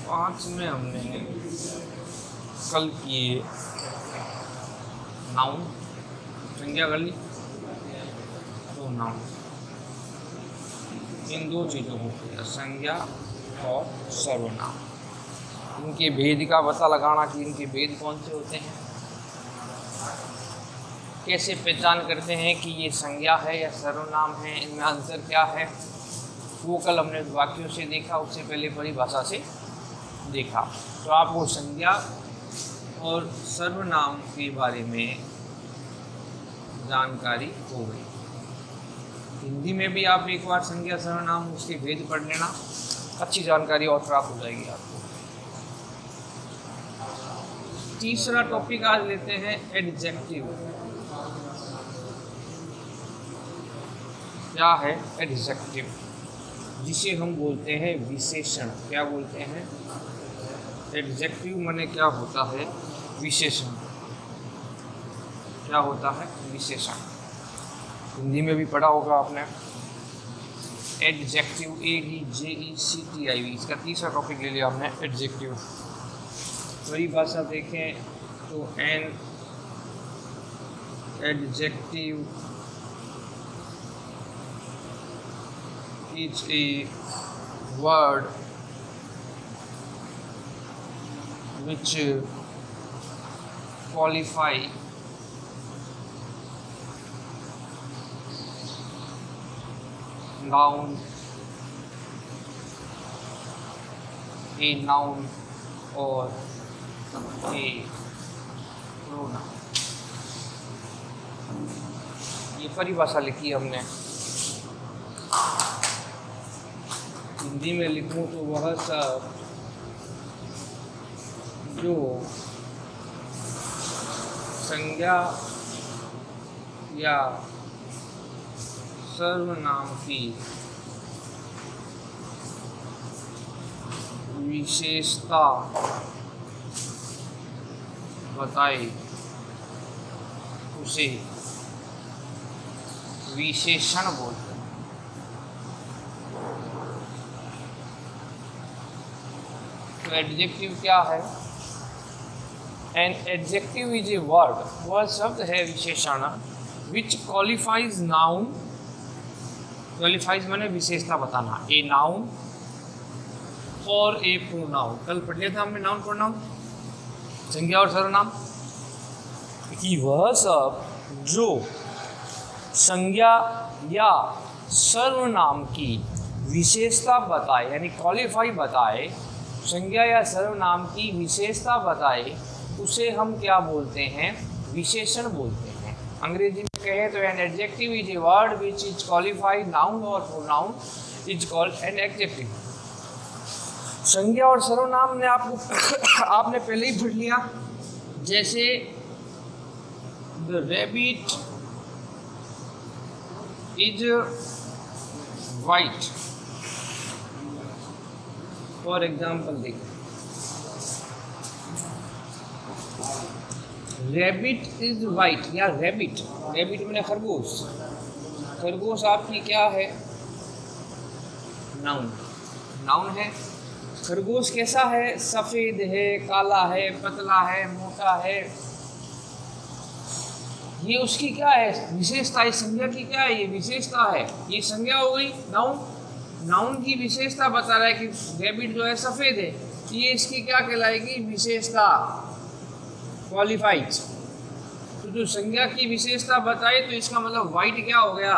5 में हमने कल किए नाउन, संज्ञा कर ली, तो नाउन इन दो चीज़ों को किया, संज्ञा और सर्वनाम। इनके भेद का पता लगाना कि इनके भेद कौन से होते हैं, कैसे पहचान करते हैं कि ये संज्ञा है या सर्वनाम है, इनमें अंतर क्या है, वो कल हमने वाक्यों से देखा, उससे पहले परिभाषा से देखा। तो आपको संज्ञा और सर्वनाम के बारे में जानकारी हो गई। हिंदी में भी आप एक बार संज्ञा सर्वनाम उसके भेद पढ़ लेना, अच्छी जानकारी और प्राप्त हो जाएगी आपको। तीसरा टॉपिक आज लेते हैं एडजेक्टिव। क्या है एडजेक्टिव? जिसे हम बोलते हैं विशेषण। क्या बोलते हैं? एडजेक्टिव माने क्या होता है? विशेषण। क्या होता है? विशेषण। हिंदी में भी पढ़ा होगा आपने एडजेक्टिव, ADJECTIV। इसका तीसरा टॉपिक ले लिया हमने एडजेक्टिव। परिभाषा देखें तो an adjective is a word which qualify noun, a noun or a pronoun। ये परिभाषा लिखी हमने। हिंदी में लिखूं तो वह सब जो संज्ञा या सर्वनाम की विशेषता बताए उसे विशेषण बोलते हैं। तो एडजेक्टिव क्या है? N adjective is a word, वह शब्द है विशेषण, विच क्वालिफाइज नाउन। क्वालिफाइज माने विशेषता बताना, ए नाउन और ए प्रोनाउन। कल पढ़ लिया था हमने नाउन प्रोनाउन, संज्ञा और सर्वनाम, कि वह सब जो संज्ञा या सर्वनाम की विशेषता बताए, यानी क्वालिफाई बताए, संज्ञा या सर्वनाम की विशेषता बताए, उसे हम क्या बोलते हैं? विशेषण बोलते हैं। अंग्रेजी में कहें तो an adjective is a word which is qualified noun और pronoun is called an adjective. संज्ञा और सर्वनाम ने आपने पहले ही पढ़ लिया। जैसे the rabbit is white, for example देखिए, रैबिट इज वाइट या रैबिट, रैबिट मैंने खरगोश, खरगोश आपकी क्या है? नाउन, नाउन है। खरगोश कैसा है? सफ़ेद है, काला है, पतला है, मोटा है। ये उसकी क्या है? विशेषता। इस संज्ञा की क्या है? ये विशेषता है। ये संज्ञा हो गई नाउन। नाउन की विशेषता बता रहा है कि रैबिट जो है सफ़ेद है, ये इसकी क्या कहलाएगी? विशेषता, क्वालिफाइड। तो जो संज्ञा की विशेषता बताए तो इसका मतलब वाइट क्या हो गया?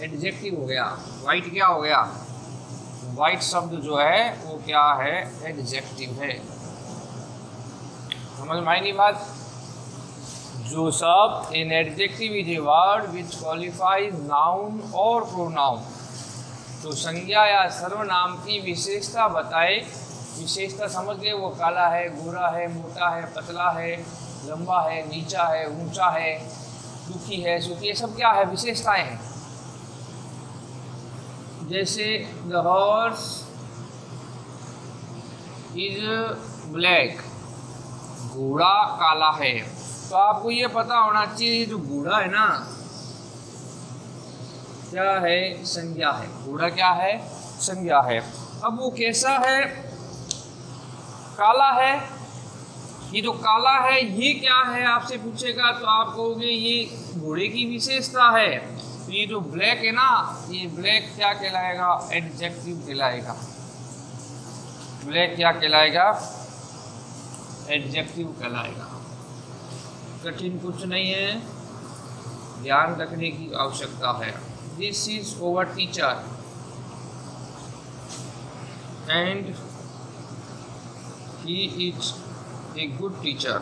एडजेक्टिव हो गया। वाइट क्या हो गया? वाइट शब्द जो है वो क्या है? एडजेक्टिव है। समझ में आई नहीं बात? जो शब्द an adjective is a word which qualifies noun और प्रोनाउन, तो संज्ञा या सर्वनाम की विशेषता बताए। विशेषता समझ गए? वो काला है, गोरा है, मोटा है, पतला है, लंबा है, नीचा है, ऊंचा है, दुखी है, सुखी है, सब क्या है? विशेषताएं हैं। जैसे द हॉर्स इज ब्लैक, घोड़ा काला है। तो आपको ये पता होना चाहिए जो घोड़ा है ना, क्या है? संज्ञा है। घोड़ा क्या है? संज्ञा है। अब वो कैसा है? काला है, ये जो काला है ये क्या है आपसे पूछेगा तो आप कहोगे ये घोड़े की विशेषता है। तो ये जो ब्लैक है ना, ये ब्लैक क्या कहलाएगा? एडजेक्टिव कहलाएगा। ब्लैक क्या कहलाएगा? एडजेक्टिव कहलाएगा। कठिन कुछ नहीं है, ध्यान रखने की आवश्यकता है। This is over teacher and he is a good teacher.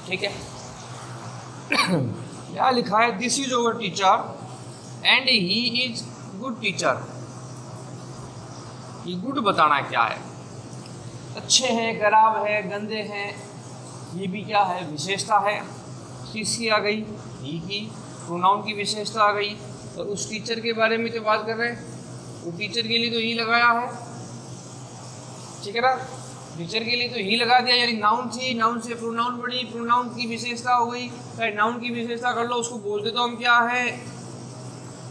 ठीक है, क्या लिखा है? This is over teacher and he is good teacher. ये गुड बताना क्या है? अच्छे हैं, खराब है, गंदे हैं, ये भी क्या है? विशेषता है। किसकी आ गई? ही की, प्रोनाउन की विशेषता आ गई। और उस टीचर के बारे में तो बात कर रहे हैं, वो टीचर के लिए तो ही लगाया है, ठीक है ना? टीचर के लिए तो ही लगा दिया, यानी नाउन थी, नाउन से प्रोनाउन बनी, प्रोनाउन की विशेषता हो गई। नाउन की विशेषता कर लो, उसको बोलते तो हम क्या है?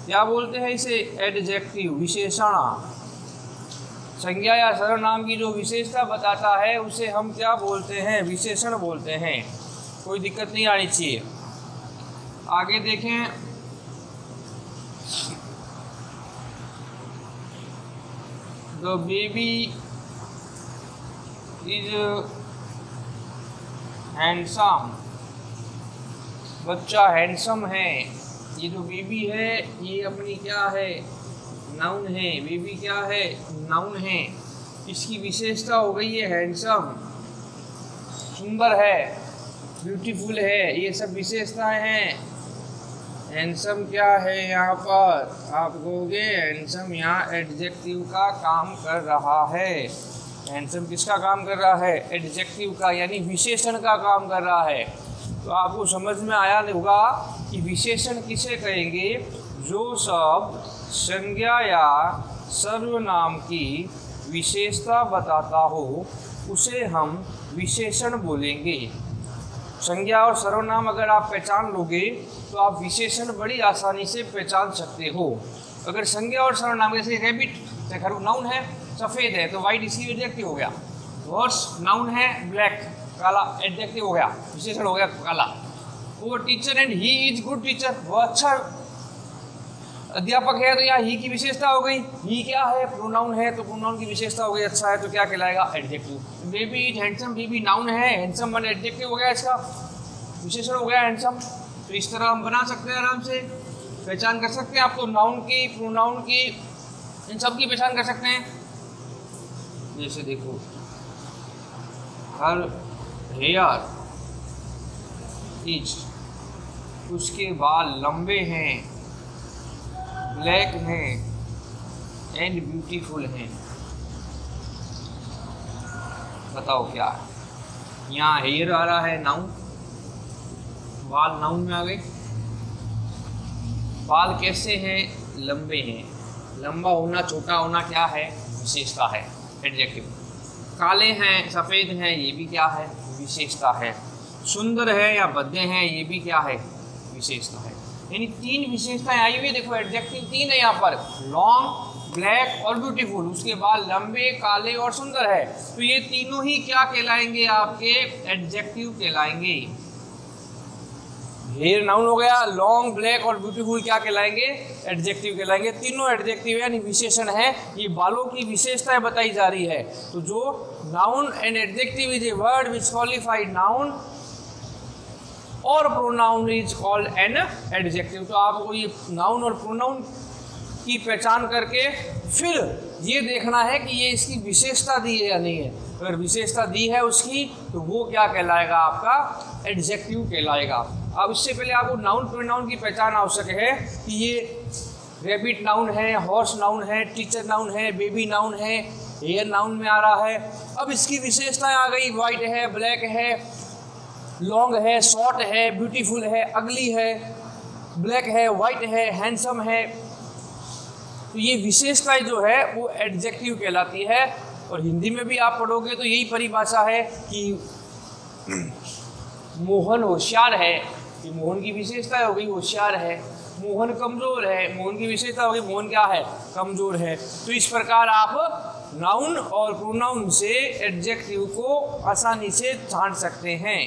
क्या बोलते हैं इसे? एडजेक्टिव, विशेषण। संज्ञा या सर्वनाम की जो विशेषता बताता है उसे हम क्या बोलते हैं? विशेषण बोलते हैं। कोई दिक्कत नहीं आनी चाहिए। आगे देखें, द बेबी इज हैंडसम। बच्चा हैंडसम है। ये जो बेबी है ये अपनी क्या है? नाउन है। बेबी क्या है? नाउन है। इसकी विशेषता हो गई है हैंडसम, सुंदर है, ब्यूटीफुल है, ये सब विशेषताएं हैं। हैंडसम क्या है यहाँ पर? आप कहोगे हैंडसम यहाँ एडजेक्टिव का काम कर रहा है। हैंडसम किसका काम कर रहा है? एडजेक्टिव का, यानी विशेषण का काम कर रहा है। तो आपको समझ में आया होगा कि विशेषण किसे कहेंगे? जो शब्द संज्ञा या सर्वनाम की विशेषता बताता हो उसे हम विशेषण बोलेंगे। संज्ञा और सर्वनाम अगर आप पहचान लोगे तो आप विशेषण बड़ी आसानी से पहचान सकते हो। अगर संज्ञा और सर्वनाम, जैसे रेबिट खरगोश नाउन है, सफ़ेद है तो वाइट इसकी एडजेक्टिव हो गया। हॉर्स नाउन है, ब्लैक काला एडजेक्टिव हो गया, विशेषण हो गया काला। वो teacher and he is good teacher, वो अच्छा अध्यापक है तो यहाँ ही की विशेषता हो गई। ही क्या है? प्रोनाउन है, तो प्रोनाउन की विशेषता हो गई। अच्छा है तो क्या कहलाएगा? Adjective. Baby is handsome, baby noun है, हैंडसम वन एडजेक्टिव हो गया, इसका विशेषण हो गया हैंडसम। तो इस तरह हम बना सकते हैं, आराम से पहचान कर सकते हैं। आप तो नाउन की, प्रोनाउन की, इन सब की पहचान कर सकते हैं। जैसे देखो, हर हेयर इज, उसके बाल लंबे हैं, ब्लैक हैं एंड ब्यूटीफुल हैं। बताओ क्या है? यहाँ हेयर आ रहा है, नाउन, बाल नाउन में आ गए। बाल कैसे हैं? लंबे हैं। लंबा होना, छोटा होना क्या है? विशेषता है, एडजेक्टिव। काले हैं, सफ़ेद हैं, ये भी क्या है? विशेषता है। सुंदर है या भद्दे हैं, ये भी क्या है? विशेषता है। यानी तीन विशेषताएं आई हुई है। देखो एडजेक्टिव तीन है यहाँ पर, लॉन्ग, ब्लैक और ब्यूटीफुल। उसके बाद लंबे, काले और सुंदर है। तो ये तीनों ही क्या कहलाएंगे? आपके एडजेक्टिव कहलाएंगे। हेयर नाउन हो गया, लॉन्ग, ब्लैक और ब्यूटीफुल क्या कहलाएंगे? एडजेक्टिव कहलाएंगे। तीनों एडजेक्टिव यानी विशेषण है। ये बालों की विशेषताएं बताई जा रही है। तो जो noun and adjective is a word which qualified noun और pronoun is called an adjective. तो आपको ये नाउन और प्रोनाउन की पहचान करके फिर ये देखना है कि ये इसकी विशेषता दी है या नहीं है। अगर विशेषता दी है उसकी तो वो क्या कहलाएगा? आपका एडजेक्टिव कहलाएगा। अब इससे पहले आपको नाउन प्रोनाउन की पहचान आवश्यक है कि ये रेबिट नाउन है, हॉर्स नाउन है, टीचर नाउन है, बेबी नाउन है, हेयर नाउन में आ रहा है। अब इसकी विशेषताएं आ गई, वाइट है, ब्लैक है, लॉन्ग है, शॉर्ट है, ब्यूटीफुल है, अगली है, ब्लैक है, वाइट है, हैंडसम है। तो ये विशेषताएं जो है वो एडजेक्टिव कहलाती है। और हिंदी में भी आप पढ़ोगे तो यही परिभाषा है कि मोहन होशियार है, ये मोहन की विशेषता हो गई, होशियार है। मोहन कमजोर है, मोहन की विशेषता होगी मोहन क्या है, कमजोर है। तो इस प्रकार आप नाउन और प्रोनाउन से एडजेक्टिव को आसानी से छांट सकते हैं।